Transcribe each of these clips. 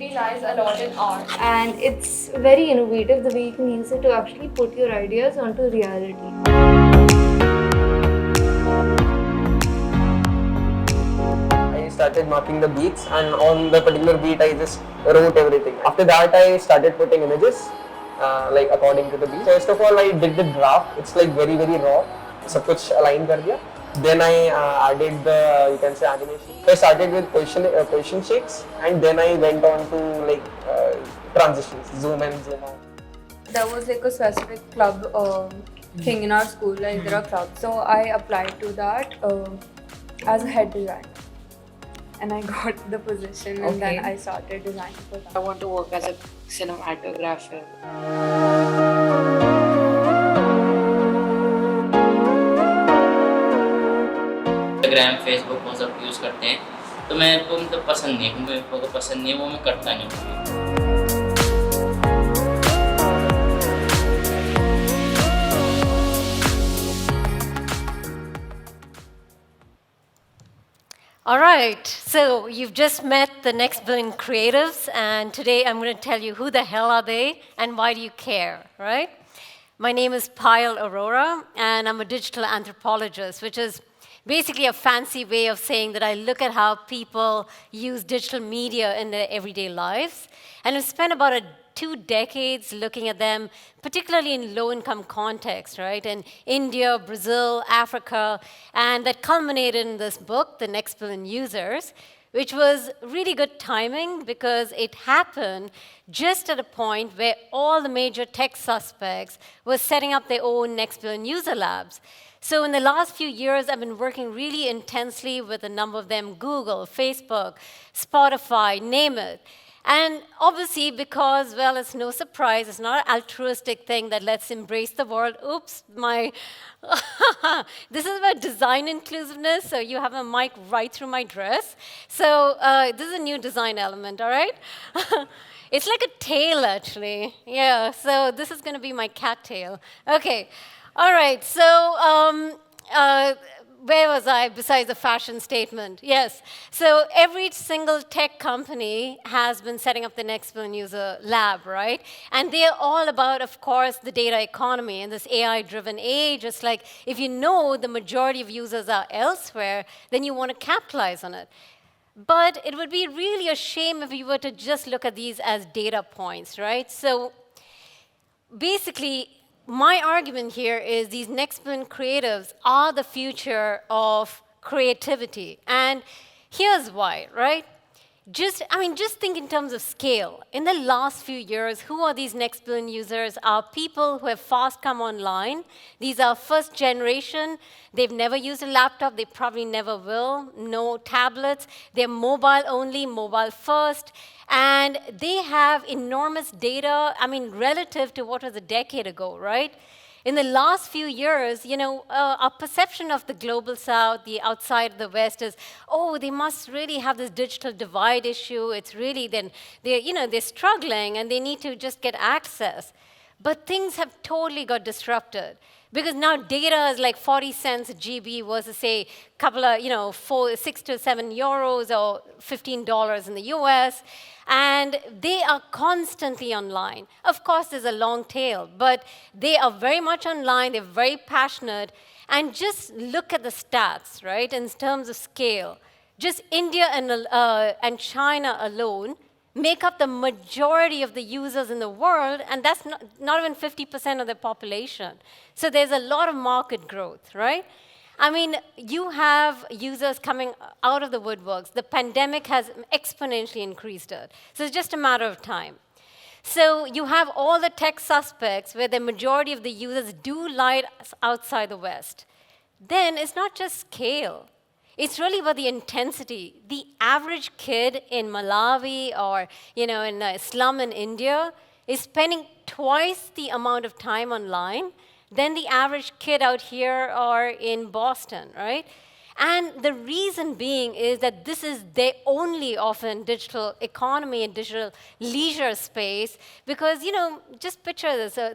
creativity lies a lot in art. And it's very innovative the way you can use it to actually put your ideas onto reality. I started marking the beats, and on the particular beat I just wrote everything. After that I started putting images like according to the beat. First of all I did the draft. It's like very raw. सब कुछ align कर दिया. Then I added the, you can say, animation. So I started with position shakes, and then I went on to like transitions, zoom in, zoom out. There was like a specific club thing in our school, like there are clubs. So I applied to that as a head designer. And I got the position, and then I started designing for that. I want to work as a cinematographer. Instagram, Facebook वो सब use करते हैं, तो मेरे को मतलब पसंद नहीं है, मेरे को पसंद नहीं है, वो मैं करता नहीं हूँ। All right, so you've just met the next billion creatives, and today I'm going to tell you who the hell are they and why do you care, right? My name is Payal Arora, and I'm a digital anthropologist, which is basically a fancy way of saying that I look at how people use digital media in their everyday lives, and I've spent about 2 decades looking at them, particularly in low-income context, right? In India, Brazil, Africa, and that culminated in this book, The Next Billion Users, which was really good timing because it happened just at a point where all the major tech suspects were setting up their own Next Billion User labs. So in the last few years, I've been working really intensely with a number of them, Google, Facebook, Spotify, name it. And obviously, because, well, it's no surprise, it's not an altruistic thing that let's embrace the world. Oops, this is about design inclusiveness, so you have a mic right through my dress. So this is a new design element, all right? It's like a tail, actually. Yeah, so this is going to be my cat tail. Okay, all right, so where was I besides the fashion statement? Yes. So every single tech company has been setting up the Next Billion User lab, right? And they're all about, of course, the data economy and this AI-driven age. It's like if you know the majority of users are elsewhere, then you want to capitalize on it. But it would be really a shame if you were to just look at these as data points, right? So basically, my argument here is these next billion creatives are the future of creativity. And here's why, right? Just think in terms of scale. In the last few years, who are these next billion users? Are people who have fast come online. These are first generation. They've never used a laptop. They probably never will. No tablets. They're mobile only, mobile first. And they have enormous data, relative to what was a decade ago, right? In the last few years, our perception of the global south, the outside of the west is, oh, they must really have this digital divide issue. It's really, they're struggling and they need to just get access. But things have totally got disrupted. Because now data is like 40 cents a GB versus, say, couple of, 6 to 7 euros or $15 in the US. And they are constantly online. Of course, there's a long tail, but they are very much online. They're very passionate. And just look at the stats, right, in terms of scale. Just India and China alone make up the majority of the users in the world, and that's not even 50% of the population. So there's a lot of market growth, right? You have users coming out of the woodworks. The pandemic has exponentially increased it. So it's just a matter of time. So you have all the tech suspects where the majority of the users do lie outside the West. Then it's not just scale. It's really about the intensity. The average kid in Malawi or in a slum in India is spending twice the amount of time online than the average kid out here or in Boston, right? And the reason being is that this is their only often digital economy and digital leisure space because, just picture this, a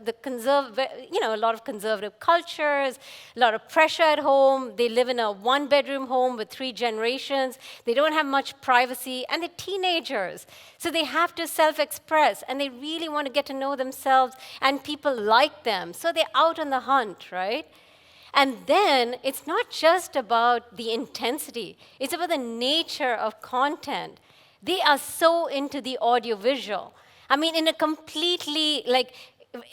lot of conservative cultures, a lot of pressure at home. They live in a one-bedroom home with 3 generations. They don't have much privacy, and they're teenagers. So they have to self-express, and they really want to get to know themselves, and people like them. So they're out on the hunt, right? And then it's not just about the intensity, it's about the nature of content. They are so into the audiovisual. I mean, in a completely,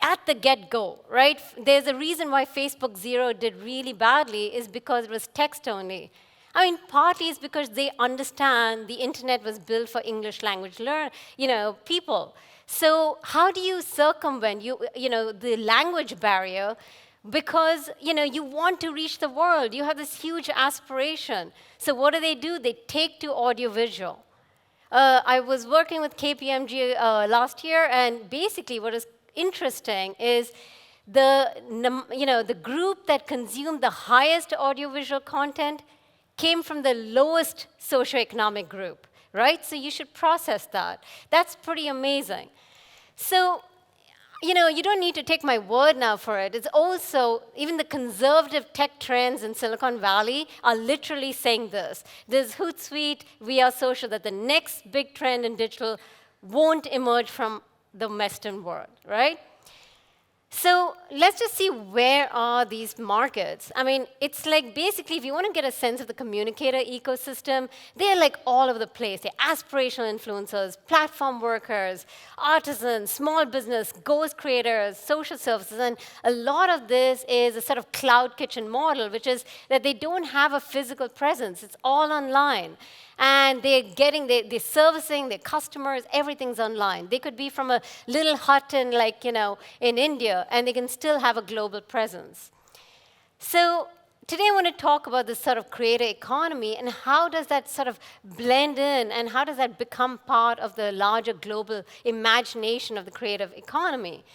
at the get-go, right? There's a reason why Facebook Zero did really badly is because it was text only. I mean, partly it's because they understand the internet was built for English language people. So how do you circumvent the language barrier? Because you want to reach the world. You have this huge aspiration. So what do? They take to audiovisual. I was working with KPMG last year, and basically what is interesting is the group that consumed the highest audiovisual content came from the lowest socioeconomic group, right? So you should process that. That's pretty amazing. So you don't need to take my word now for it. It's also, even the conservative tech trends in Silicon Valley are literally saying this. There's Hootsuite, We Are Social, that the next big trend in digital won't emerge from the Western world, right? So let's just see where are these markets. I mean, it's like basically if you want to get a sense of the communicator ecosystem, they're like all over the place. They're aspirational influencers, platform workers, artisans, small business, ghost creators, social services, and a lot of this is a sort of cloud kitchen model, which is that they don't have a physical presence. It's all online. And they're servicing their customers, everything's online. They could be from a little hut in in India, and they can still have a global presence. So today I want to talk about this sort of creator economy and how does that sort of blend in and how does that become part of the larger global imagination of the creative economy.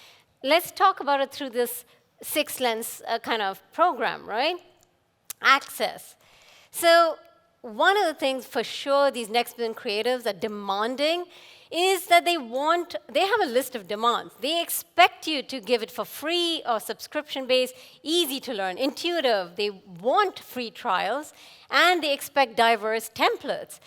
Let's talk about it through this 6-lens kind of program, right? Access. So one of the things for sure these next billion creatives are demanding is that they have a list of demands. They expect you to give it for free or subscription-based, easy to learn, intuitive. They want free trials, and they expect diverse templates.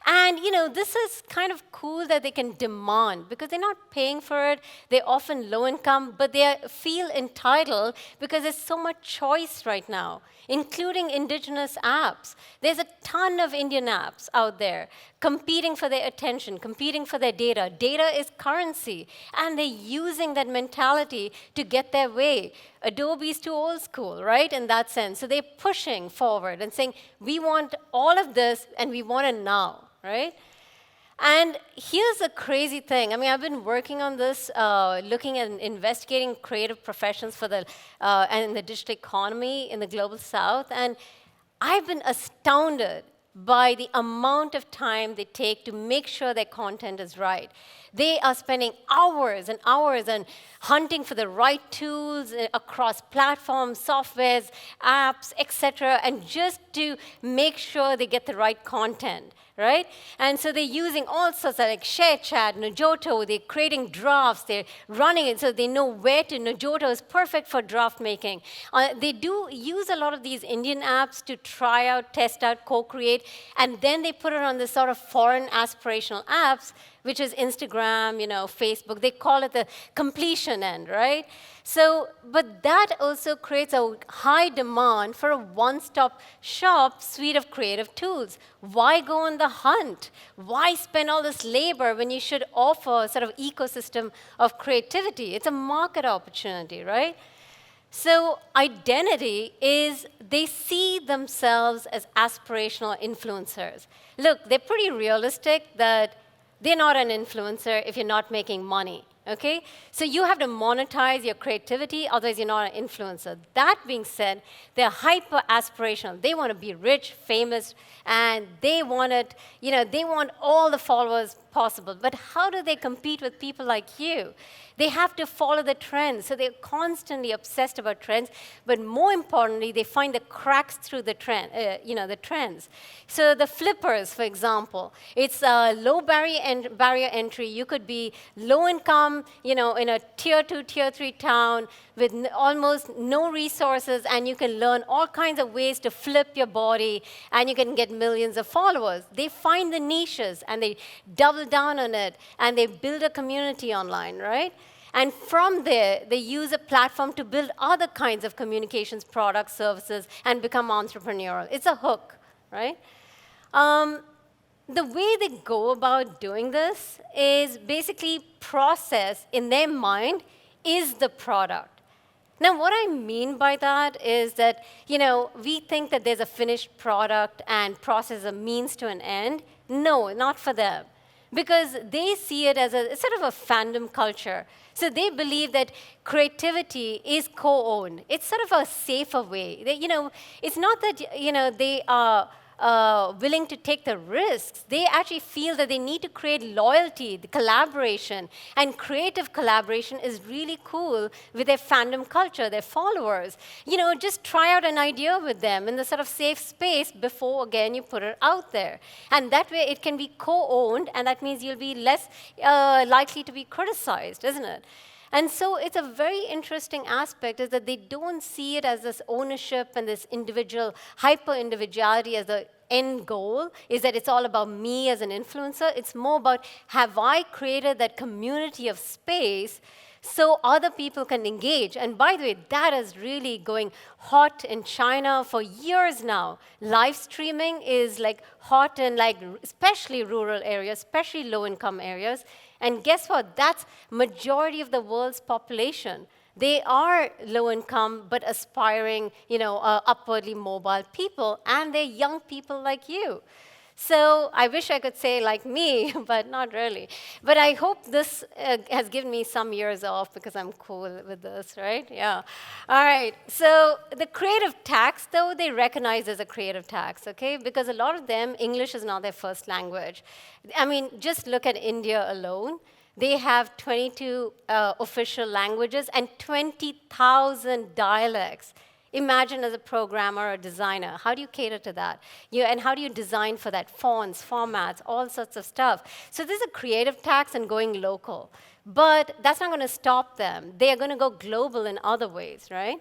And this is kind of cool that they can demand because they're not paying for it. They're often low income, but they feel entitled because there's so much choice right now, including indigenous apps. There's a ton of Indian apps out there competing for their attention, competing for their data. Data is currency, and they're using that mentality to get their way. Adobe's too old school, right, in that sense. So they're pushing forward and saying, we want all of this, and we want it now. Right? And here's the crazy thing. I mean, I've been working on this, looking at investigating creative professions for and the digital economy in the global south, and I've been astounded by the amount of time they take to make sure their content is right. They are spending hours and hours and hunting for the right tools across platforms, softwares, apps, etc., and just to make sure they get the right content. Right? And so they're using all sorts of ShareChat, Nojoto, they're creating drafts, they're running it so they know where to. Nojoto is perfect for draft making. They do use a lot of these Indian apps to try out, test out, co-create, and then they put it on this sort of foreign aspirational apps, which is Instagram, Facebook. They call it the completion end, right? So, but that also creates a high demand for a one-stop shop suite of creative tools. Why go on the hunt? Why spend all this labor when you should offer a sort of ecosystem of creativity? It's a market opportunity, right? So identity is they see themselves as aspirational influencers. Look, they're pretty realistic that they're not an influencer if you're not making money. Okay? So you have to monetize your creativity, otherwise you're not an influencer. That being said, they're hyper aspirational. They want to be rich, famous, and they want it, they want all the followers possible. But how do they compete with people like you? They have to follow the trends. So they're constantly obsessed about trends. But more importantly, they find the cracks through the the trends. So the flippers, for example, it's a low barrier entry. You could be low income, in a tier 2, tier 3 town with almost no resources, and you can learn all kinds of ways to flip your body, and you can get millions of followers. They find the niches, and they double down on it, and they build a community online, right? And from there, they use a platform to build other kinds of communications, products, services, and become entrepreneurial. It's a hook, right? The way they go about doing this is basically process in their mind is the product. Now, what I mean by that is that, we think that there's a finished product and process a means to an end. No, not for them. Because they see it as a sort of a fandom culture. So they believe that creativity is co-owned. It's sort of a safer way. It's not that they are willing to take the risks. They actually feel that they need to create loyalty, the collaboration, and creative collaboration is really cool with their fandom culture, their followers. Just try out an idea with them in the sort of safe space before, again, you put it out there. And that way it can be co-owned, and that means you'll be less likely to be criticized, isn't it? And so it's a very interesting aspect is that they don't see it as this ownership and this individual hyper-individuality as the end goal, is that it's all about me as an influencer. It's more about, have I created that community of space so other people can engage? And by the way, that is really going hot in China for years now. Live streaming is like hot in especially rural areas, especially low-income areas. And guess what? That's majority of the world's population. They are low income, but aspiring, upwardly mobile people, and they're young people like you. So I wish I could say like me, but not really. But I hope this has given me some years off because I'm cool with this, right? Yeah. All right. So the creative tax, though, they recognize as a creative tax, okay? Because a lot of them, English is not their first language. I mean, just look at India alone. They have 22 official languages and 20,000 dialects. Imagine as a programmer or a designer, how do you cater to that? And how do you design for that? Fonts, formats, all sorts of stuff. So this is a creative tax and going local. But that's not going to stop them. They are going to go global in other ways, right?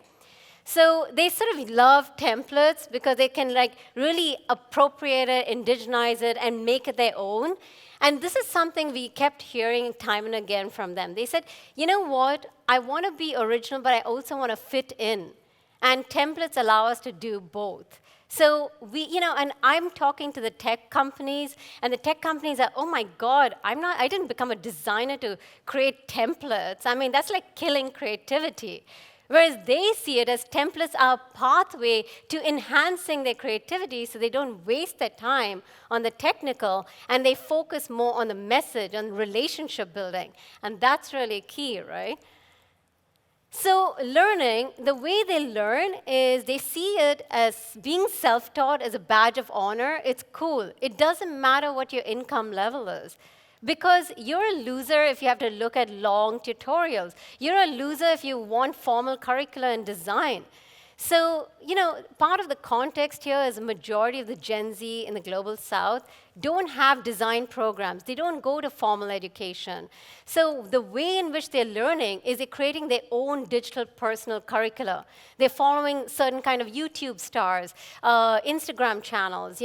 So they sort of love templates because they can really appropriate it, indigenize it, and make it their own. And this is something we kept hearing time and again from them. They said, you know what? I want to be original, but I also want to fit in. And templates allow us to do both. So and I'm talking to the tech companies, and the tech companies are, oh my God, I didn't become a designer to create templates. I mean, that's like killing creativity. Whereas they see it as templates are a pathway to enhancing their creativity so they don't waste their time on the technical, and they focus more on the message, on relationship building. And that's really key, right? So learning, the way they learn is they see it as being self-taught as a badge of honor. It's cool. It doesn't matter what your income level is. Because you're a loser if you have to look at long tutorials. You're a loser if you want formal curricula and design. So, part of the context here is a majority of the Gen Z in the global South don't have design programs. They don't go to formal education. So the way in which they're learning is they're creating their own digital personal curricula. They're following certain kind of YouTube stars, Instagram channels,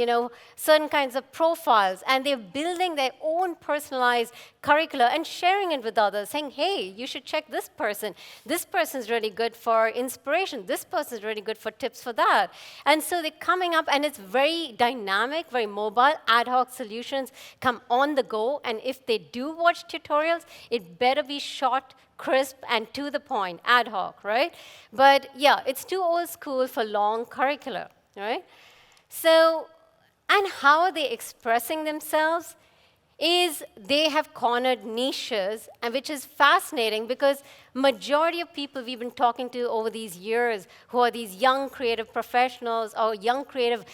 certain kinds of profiles, and they're building their own personalized curricula and sharing it with others, saying, hey, you should check this person. This person's really good for inspiration. This person's really good for tips for that. And so they're coming up, and it's very dynamic, very mobile, ad hoc solutions come on the go, and if they do watch tutorials, it better be short, crisp, and to the point, ad hoc, right? But yeah, it's too old school for long curricula, right? So, and how are they expressing themselves? is they have cornered niches, and which is fascinating because majority of people we've been talking to over these years who are these young creative professionals or young creative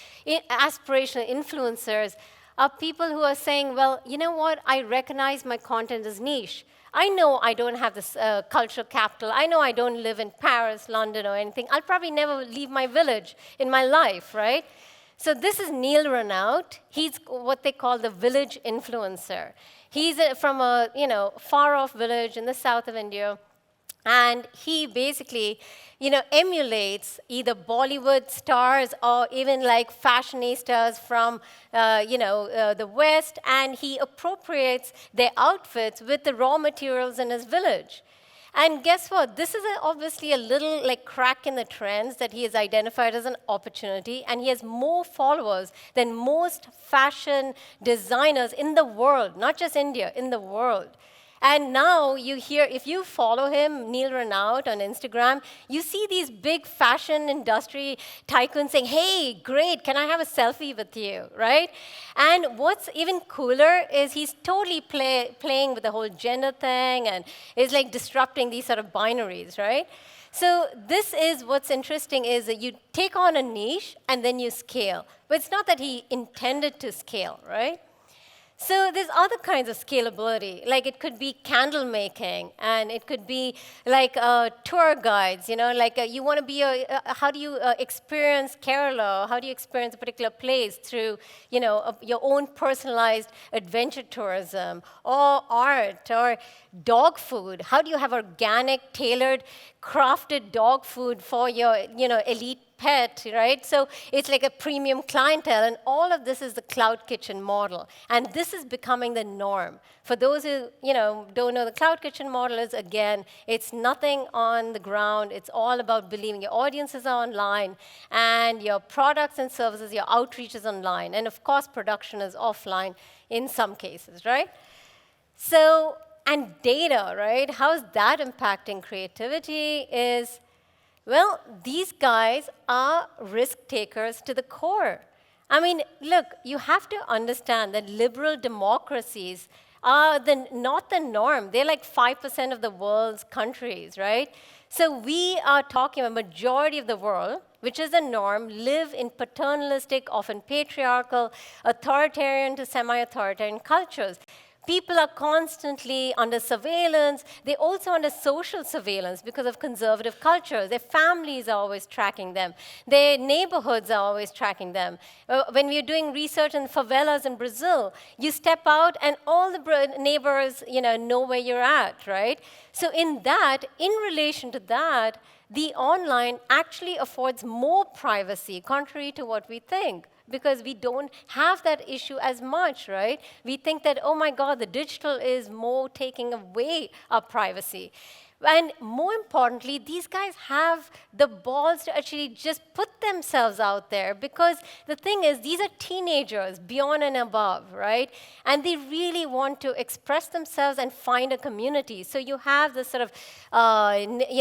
aspirational influencers are people who are saying, well, you know what, I recognize my content is niche. I know I don't have this cultural capital. I know I don't live in Paris, London, or anything. I'll probably never leave my village in my life, right? So this is Neil Renaud. He's what they call the village influencer. He's from a far-off village in the south of India. And he basically, emulates either Bollywood stars or even like fashionistas from, the West, and he appropriates their outfits with the raw materials in his village. And guess what? This is obviously a little like crack in the trends that he has identified as an opportunity, and he has more followers than most fashion designers in the world, not just India, in the world. And now you hear, if you follow him, Neil Renaud, on Instagram, you see these big fashion industry tycoons saying, hey, great, can I have a selfie with you, right? And what's even cooler is he's totally playing with the whole gender thing and is like disrupting these sort of binaries, right? So this is what's interesting is that you take on a niche and then you scale. But it's not that he intended to scale, right? So there's other kinds of scalability, like it could be candle making, and it could be like tour guides, like you want to be how do you experience Kerala, how do you experience a particular place through, your own personalized adventure tourism, or art, or dog food. How do you have organic, tailored, crafted dog food for your, elite pet, right? So it's like a premium clientele, and all of this is the cloud kitchen model. And this is becoming the norm. For those who, don't know, the cloud kitchen model is, again, it's nothing on the ground. It's all about believing your audiences are online, and your products and services, your outreach is online. And of course, production is offline in some cases, right? So, and data, right? How is that impacting creativity is, well, these guys are risk takers to the core. I mean, look, you have to understand that liberal democracies are not the norm. They're like 5% of the world's countries, right? So we are talking about majority of the world, which is the norm, live in paternalistic, often patriarchal, authoritarian to semi-authoritarian cultures. People are constantly under surveillance. They're also under social surveillance because of conservative cultures. Their families are always tracking them. Their neighborhoods are always tracking them. When we're doing research in favelas in Brazil, you step out and all the neighbors, know where you're at, right? So in relation to that, the online actually affords more privacy, contrary to what we think, because we don't have that issue as much, right? We think that, oh my God, the digital is more taking away our privacy. And more importantly, these guys have the balls to actually just put themselves out there, because the thing is, these are teenagers beyond and above, right? And they really want to express themselves and find a community. So you have this sort of, hijab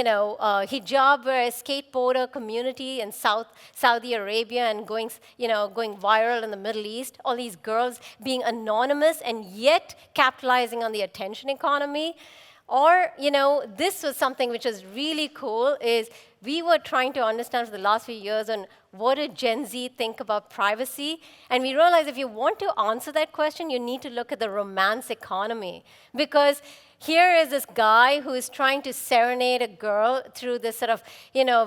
skateboarder community in Saudi Arabia and going viral in the Middle East. All these girls being anonymous and yet capitalizing on the attention economy. Or, this was something which is really cool, is we were trying to understand for the last few years on what did Gen Z think about privacy. And we realized if you want to answer that question, you need to look at the romance economy. Because here is this guy who is trying to serenade a girl through this sort of,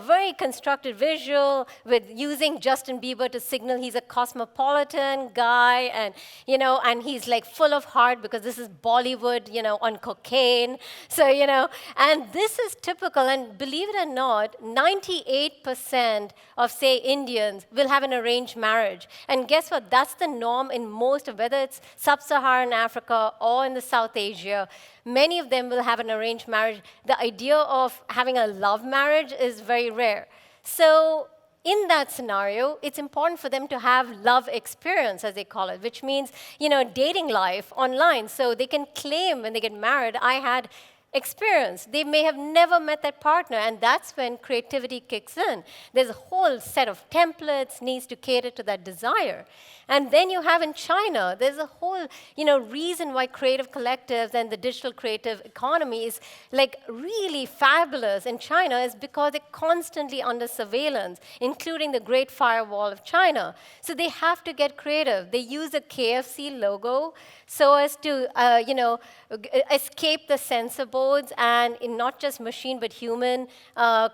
very constructed visual with using Justin Bieber to signal he's a cosmopolitan guy, and, and he's like full of heart because this is Bollywood, on cocaine. So, and this is typical, and believe it or not, 98% of, say, Indians will have an arranged marriage. And guess what? That's the norm in most of, whether it's sub-Saharan Africa or in the South Asia. Many of them will have an arranged marriage. The idea of having a love marriage is very rare. So in that scenario, it's important for them to have love experience, as they call it, which means, dating life online. So they can claim when they get married, I had experience. They may have never met that partner, and that's when creativity kicks in. There's a whole set of templates needs to cater to that desire. And then you have in China, there's a whole, reason why creative collectives and the digital creative economy is like really fabulous in China is because they're constantly under surveillance, including the Great Firewall of China. So they have to get creative. They use a KFC logo so as to, escape the censor boards and in not just machine but human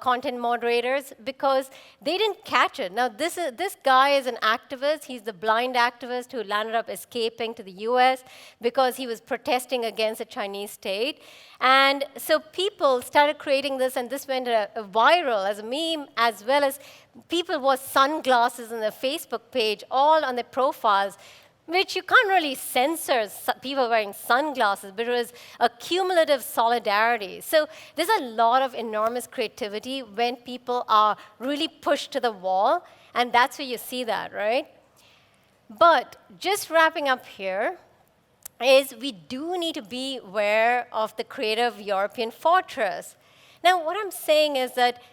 content moderators because they didn't catch it. Now, this guy is an activist. He's the blind activist who landed up escaping to the US because he was protesting against the Chinese state. And so people started creating this, and this went viral as a meme, as well as people wore sunglasses on their Facebook page, all on their profiles, which you can't really censor people wearing sunglasses, but it was a cumulative solidarity. So there's a lot of enormous creativity when people are really pushed to the wall, and that's where you see that, right? But just wrapping up here is we do need to be aware of the creative European fortress. Now, what I'm saying is that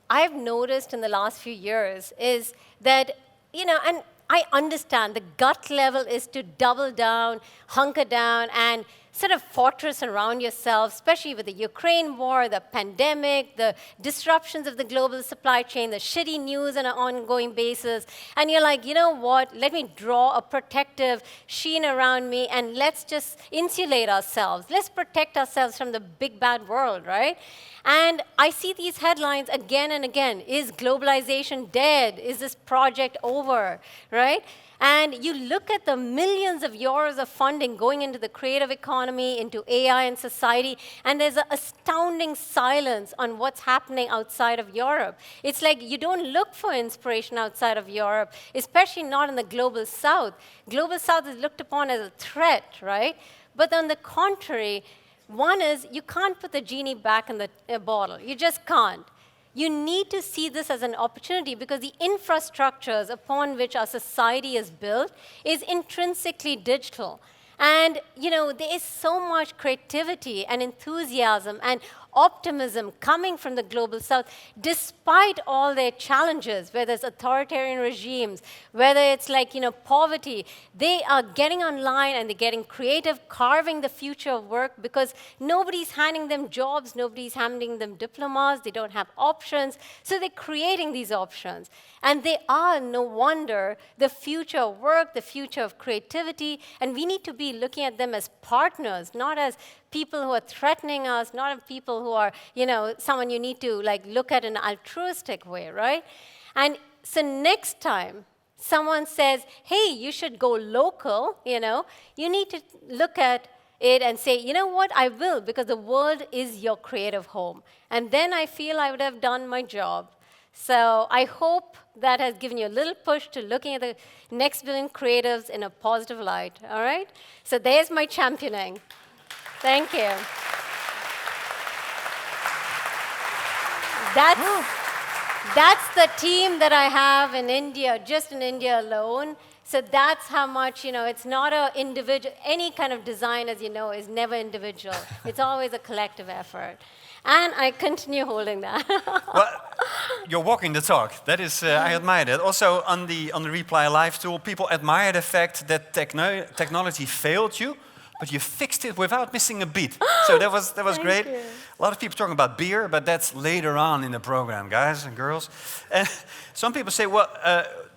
I've noticed in the last few years is that, and I understand the gut level is to double down, hunker down, and sort of fortress around yourself, especially with the Ukraine war, the pandemic, the disruptions of the global supply chain, the shitty news on an ongoing basis. And you're like, you know what, let me draw a protective sheen around me and let's just insulate ourselves. Let's protect ourselves from the big bad world, right? And I see these headlines again and again. Is globalization dead? Is this project over, right? And you look at the millions of euros of funding going into the creative economy, into AI and society, and there's an astounding silence on what's happening outside of Europe. It's like you don't look for inspiration outside of Europe, especially not in the global south. Global south is looked upon as a threat, right? But on the contrary, one is you can't put the genie back in the bottle. You just can't. You need to see this as an opportunity because the infrastructures upon which our society is built is intrinsically digital. And, there is so much creativity and enthusiasm and optimism coming from the global south, despite all their challenges, whether it's authoritarian regimes, whether it's like, poverty. They are getting online and they're getting creative, carving the future of work because nobody's handing them jobs, nobody's handing them diplomas, they don't have options, so they're creating these options. And they are, no wonder, the future of work, the future of creativity, and we need to be looking at them as partners, not as people who are threatening us, not as people who are, someone you need to look at in an altruistic way, right? And so next time someone says, hey, you should go local, you need to look at it and say, you know what, I will, because the world is your creative home. And then I feel I would have done my job. So I hope that has given you a little push to looking at the next billion creatives in a positive light, all right? So there's my championing. Thank you. That's the team that I have in India, just in India alone. So that's how much, it's not an individual, any kind of design, as you know, is never individual. It's always a collective effort. And I continue holding that. Well, you're walking the talk. That is, I admire that. Also, on the Reply Live tool, people admire the fact that technology failed you, but you fixed it without missing a beat. So that was great. You. A lot of people talking about beer, but that's later on in the program, guys and girls. And some people say, well,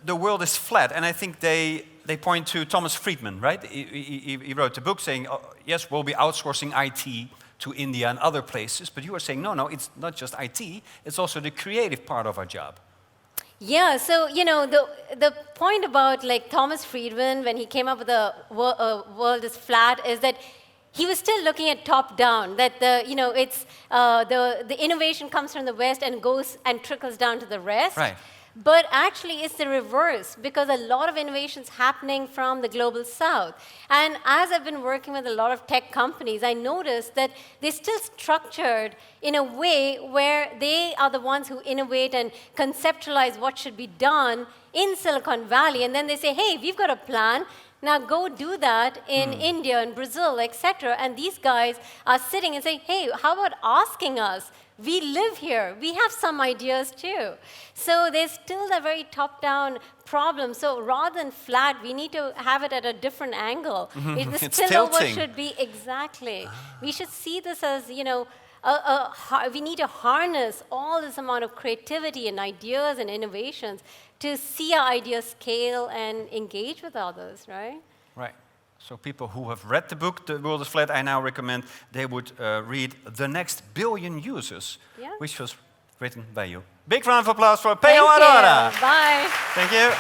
the world is flat, and I think they point to Thomas Friedman, right? He wrote a book saying, oh, yes, we'll be outsourcing IT to India and other places, but you are saying, no, it's not just IT, it's also the creative part of our job. Yeah, so, the point about Thomas Friedman, when he came up with the world is flat, is that he was still looking at top down, that the innovation comes from the West and goes and trickles down to the rest. Right. But actually, it's the reverse, because a lot of innovation's happening from the global south. And as I've been working with a lot of tech companies, I noticed that they're still structured in a way where they are the ones who innovate and conceptualize what should be done in Silicon Valley. And then they say, hey, we've got a plan. Now go do that in India and Brazil, etc. And these guys are sitting and saying, hey, how about asking us? We live here. We have some ideas too. So there's still a very top-down problem. So rather than flat, we need to have it at a different angle. The It's spillover tilting. should be exactly. We should see this as, you know, we need to harness all this amount of creativity and ideas and innovations to see our ideas scale and engage with others, right? Right. So people who have read the book, The World is Flat, I now recommend they would read The Next Billion Users, Yeah. which was written by you. Big round of applause for Thank Payal Arora. you. Bye. Thank you.